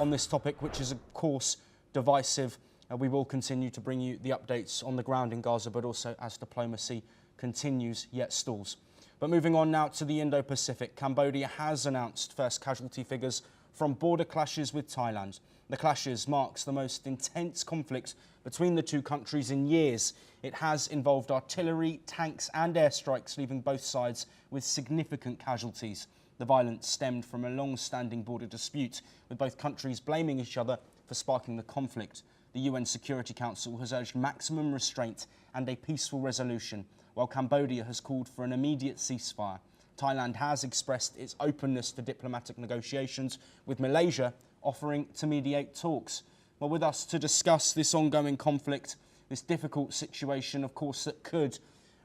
on this topic, which is, of course, divisive. We will continue to bring you the updates on the ground in Gaza, but also as diplomacy continues yet stalls. But moving on now to the Indo-Pacific, Cambodia has announced first casualty figures from border clashes with Thailand. The clashes marks the most intense conflict between the two countries in years. It has involved artillery, tanks and airstrikes, leaving both sides with significant casualties. The violence stemmed from a long-standing border dispute, with both countries blaming each other for sparking the conflict. The UN Security Council has urged maximum restraint and a peaceful resolution, while Cambodia has called for an immediate ceasefire. Thailand has expressed its openness to diplomatic negotiations, with Malaysia offering to mediate talks. Well, with us to discuss this ongoing conflict, this difficult situation, of course, that could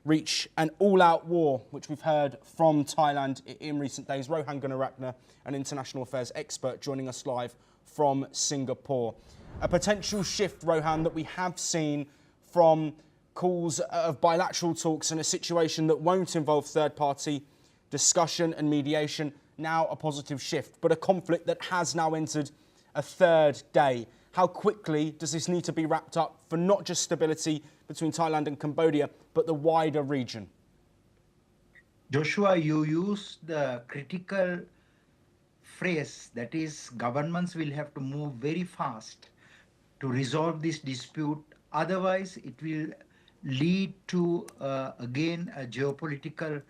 reach an all-out war, which we've heard from Thailand in recent days. Rohan Gunaratne, an international affairs expert, joining us live from Singapore. A potential shift, Rohan, that we have seen from calls of bilateral talks in a situation that won't involve third-party discussion and mediation, now a positive shift, but a conflict that has now entered a third day. How quickly does this need to be wrapped up for not just stability between Thailand and Cambodia, but the wider region? Joshua, you used the critical phrase, that is, governments will have to move very fast to resolve this dispute. Otherwise, it will lead to, again, a geopolitical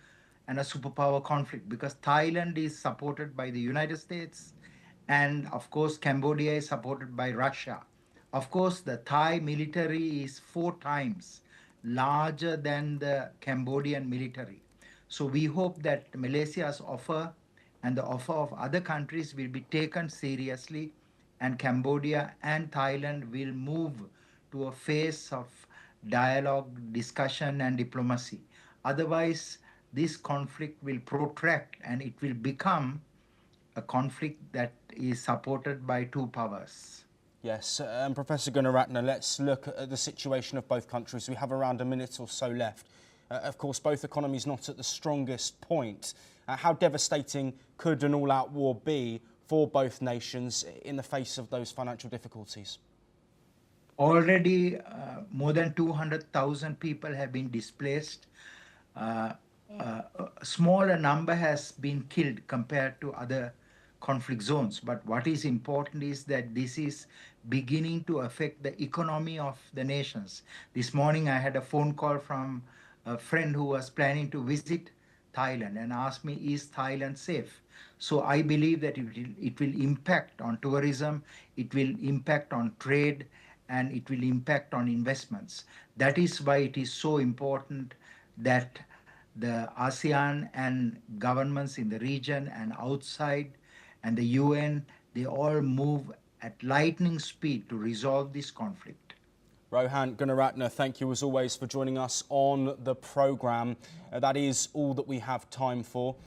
and a superpower conflict, because Thailand is supported by the United States, and of course, Cambodia is supported by Russia. Of course, the Thai military is 4 times larger than the Cambodian military. So we hope that Malaysia's offer and the offer of other countries will be taken seriously, and Cambodia and Thailand will move to a phase of dialogue, discussion and diplomacy. Otherwise, this conflict will protract and it will become a conflict that is supported by 2 powers. Yes, and Professor Gunaratne, let's look at the situation of both countries. We have around a minute or so left. Of course, both economies not at the strongest point. How devastating could an all-out war be for both nations in the face of those financial difficulties? Already, more than 200,000 people have been displaced. A smaller number has been killed compared to other conflict zones. But what is important is that this is beginning to affect the economy of the nations. This morning, I had a phone call from a friend who was planning to visit Thailand and asked me, is Thailand safe? So I believe that it will impact on tourism, it will impact on trade, and it will impact on investments. That is why it is so important that the ASEAN and governments in the region and outside and the UN, they all move at lightning speed to resolve this conflict. Rohan Gunaratne, thank you as always for joining us on the programme. That is all that we have time for.